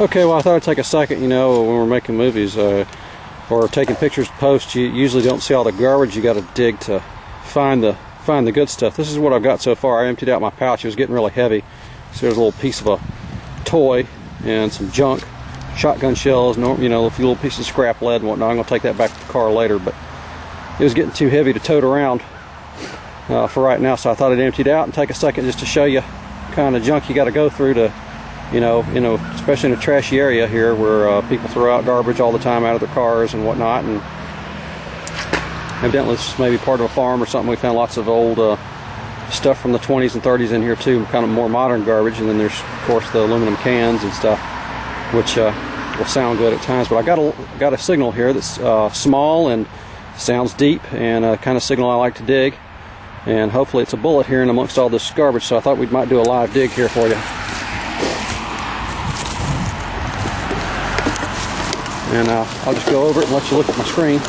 Okay, well, I thought I'd take a second. You know, when we're making movies or taking pictures to post, you usually don't see all the garbage. You got to dig to find the good stuff. This is what I've got so far. I emptied out my pouch. It was getting really heavy. So there's a little piece of a toy and some junk, shotgun shells, you know, a few little pieces of scrap lead and whatnot. I'm going to take that back to the car later, but it was getting too heavy to tote around for right now, so I thought I'd empty it out and take a second just to show you kind of junk you got to go through to, you know, especially in a trashy area here where people throw out garbage all the time out of their cars and whatnot. And evidently this is maybe part of a farm or something. We found lots of old stuff from the 20s and 30s in here too, kind of more modern garbage. And then there's of course the aluminum cans and stuff, which will sound good at times. But I got a signal here that's small and sounds deep, and a kind of signal I like to dig. And hopefully it's a bullet here in amongst all this garbage. So I thought we might do a live dig here for you. And I'll just go over it and let you look at my screen.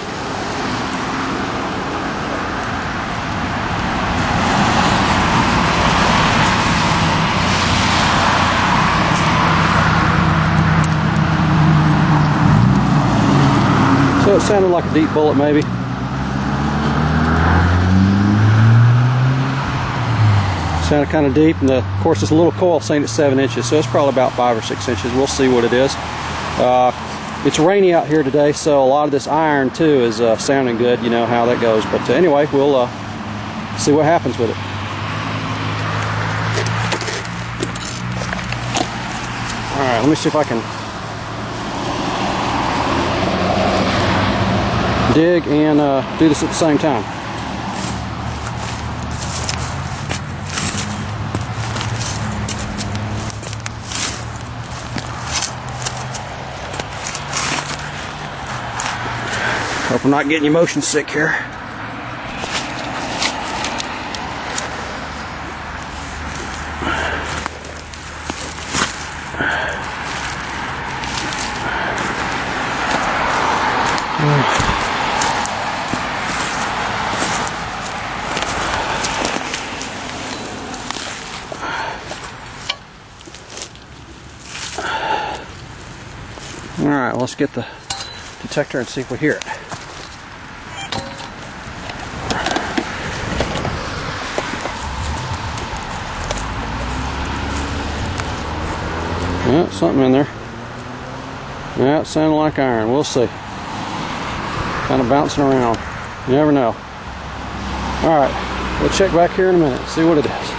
So it sounded like a deep bullet maybe. Sounded kind of deep, and of course it's a little coil saying it's 7 inches, so it's probably about 5 or 6 inches. We'll see what it is. It's rainy out here today, so a lot of this iron too is sounding good. You know how that goes. But anyway, we'll see what happens with it. Alright, let me see if I can dig and do this at the same time. Hope I'm not getting you motion sick here. All right, let's get the detector and see if we hear it. Yeah, something in there. Yeah, it sounded like iron. We'll see. Kind of bouncing around. You never know. Alright, we'll check back here in a minute, see what it is.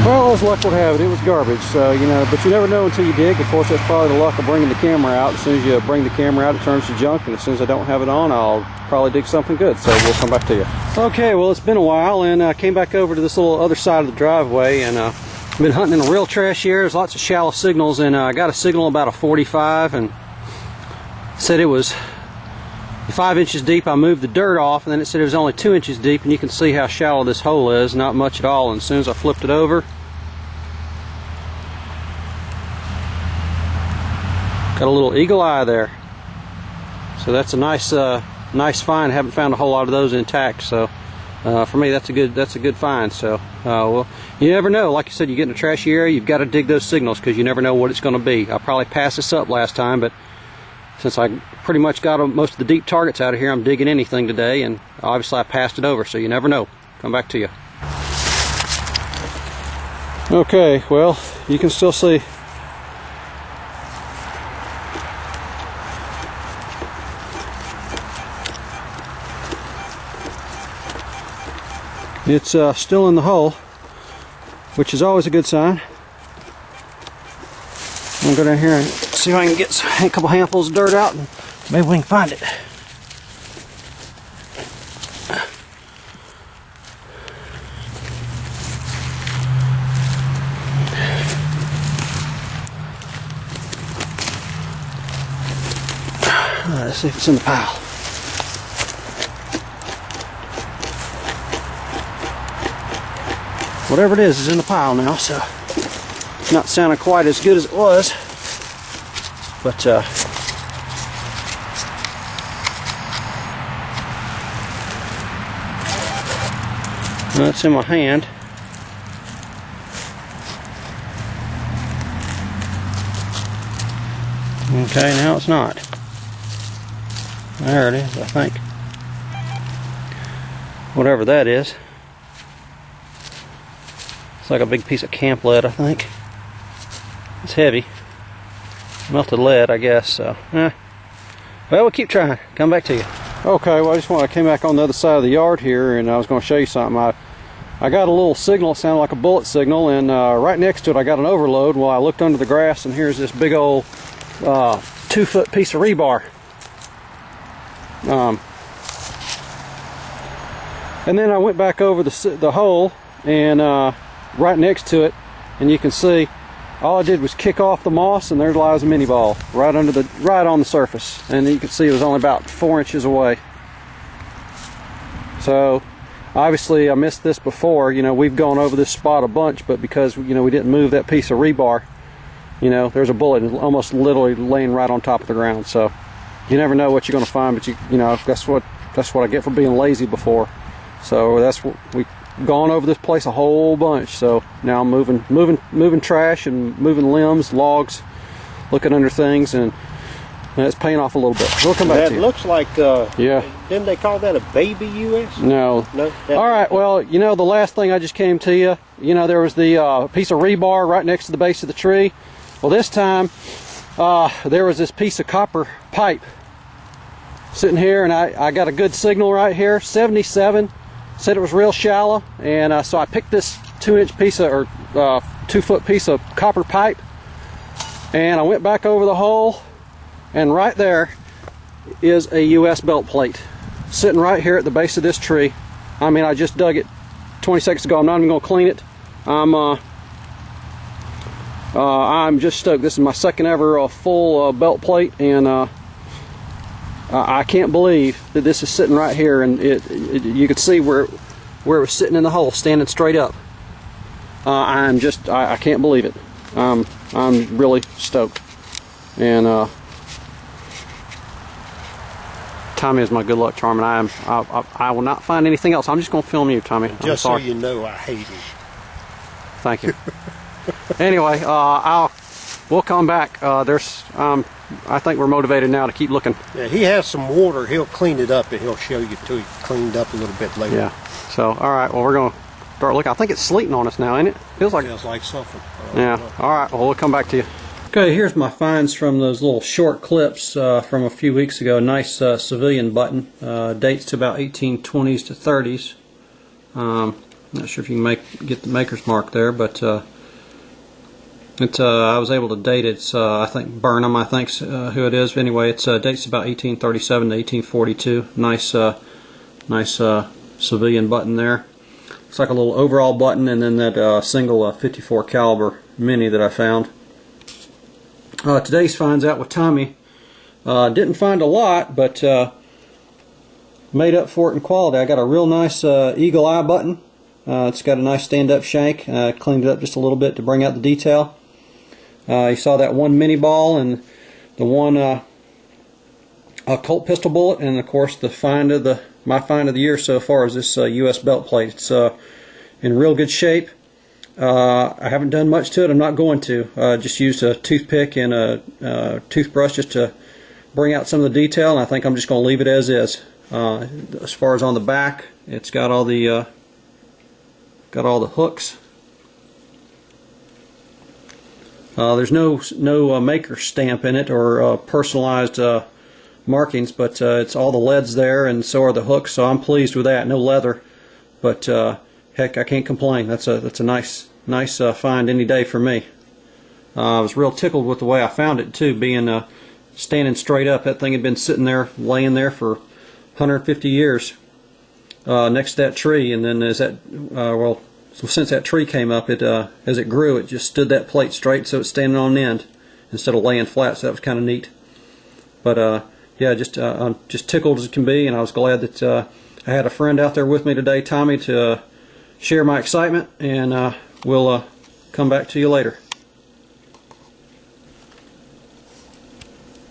Well, as luck would have it, it was garbage, so, you know, but you never know until you dig. Of course, that's probably the luck of bringing the camera out. As soon as you bring the camera out, it turns to junk, and as soon as I don't have it on, I'll probably dig something good, so we'll come back to you. Okay, well, it's been a while, and I came back over to this little other side of the driveway, and I've been hunting in a real trashy area. There's lots of shallow signals, and I got a signal about a 45, and said it was 5 inches deep. I moved the dirt off, and then it said it was only 2 inches deep, and you can see how shallow this hole is. Not much at all. And as soon as I flipped it over, got a little eagle eye there. So that's a nice nice find. I haven't found a whole lot of those intact, so for me that's a good find. So well, you never know. Like you said, you get in a trashy area, you've got to dig those signals, because you never know what it's going to be. I probably passed this up last time, but since I pretty much got most of the deep targets out of here, I'm digging anything today, and obviously I passed it over, so you never know. Come back to you. Okay, well, you can still see it's still in the hole, which is always a good sign. I'm going to go down here and see if I can get a couple handfuls of dirt out, and maybe we can find it. Let's see if it's in the pile. Whatever it is in the pile now, so it's not sounding quite as good as it was, but that's in my hand. Okay, now it's not. There it is, I think. Whatever that is. It's like a big piece of camp lead, I think. It's heavy. Melted lead, I guess, so. Well, we'll keep trying. Come back to you. Okay, well, I came back on the other side of the yard here, and I was going to show you something. I got a little signal, it sounded like a bullet signal, and right next to it I got an overload. Well, I looked under the grass, and here's this big old 2-foot piece of rebar. And then I went back over the hole, and right next to it, and you can see all I did was kick off the moss, and there lies a mini ball right on the surface, and you can see it was only about 4 inches away. So obviously I missed this before. You know, we've gone over this spot a bunch, but because, you know, we didn't move that piece of rebar, you know, there's a bullet almost literally laying right on top of the ground. So you never know what you're going to find, but you know, that's what I get for being lazy before. So we've gone over this place a whole bunch. So now I'm moving trash and moving limbs, logs, looking under things, and it's paying off a little bit. We'll come back to you. That looks like, yeah. Didn't they call that a baby US? No. No. All right, well, you know, the last thing I just came to you, you know, there was the piece of rebar right next to the base of the tree. Well, this time, there was this piece of copper pipe sitting here, and I got a good signal right here, 77. Said it was real shallow, and so I picked this 2-inch piece of, or 2-foot piece of copper pipe, and I went back over the hole, and right there is a US belt plate sitting right here at the base of this tree. I mean, I just dug it 20 seconds ago. I'm not even going to clean it. I'm just stoked. This is my second ever full belt plate, and I can't believe that this is sitting right here, and you could see where it was sitting in the hole, standing straight up. I can't believe it. I'm really stoked. And Tommy is my good luck charm, and I will not find anything else. I'm just going to film you, Tommy. Just so you know, I hate him. Thank you. Anyway, we'll come back. I think we're motivated now to keep looking. Yeah, he has some water. He'll clean it up, and he'll show you till he cleaned up a little bit later. Yeah. So, all right. Well, we're going to start looking. I think it's sleeting on us now, ain't it? Feels like something. Yeah. All right. Well, we'll come back to you. Okay. Here's my finds from those little short clips from a few weeks ago. Nice civilian button. Dates to about 1820s to 30s. Not sure if you can get the maker's mark there, but I was able to date it. It's I think Burnham, I think's who it is. Anyway, it's dates about 1837 to 1842. Nice civilian button there. It's like a little overall button, and then that single 54 caliber mini that I found. Today's finds out with Tommy. Didn't find a lot, but made up for it in quality. I got a real nice eagle eye button. It's got a nice stand-up shank. Cleaned it up just a little bit to bring out the detail. You saw that one mini ball and the one Colt pistol bullet, and of course my find of the year so far is this US belt plate. It's in real good shape. I haven't done much to it. I'm not going to. Just used a toothpick and a toothbrush just to bring out some of the detail, and I think I'm just going to leave it as is. As far as on the back, it's got all the hooks. There's no maker stamp in it or personalized markings, but it's all the leads there, and so are the hooks. So I'm pleased with that. No leather, but heck, I can't complain. That's a nice find any day for me. I was real tickled with the way I found it too, being standing straight up. That thing had been sitting there, laying there for 150 years next to that tree, and then so since that tree came up, as it grew, it just stood that plate straight, so it's standing on end instead of laying flat. So that was kind of neat. But yeah, I'm just tickled as it can be, and I was glad that I had a friend out there with me today, Tommy, to share my excitement. And we'll come back to you later.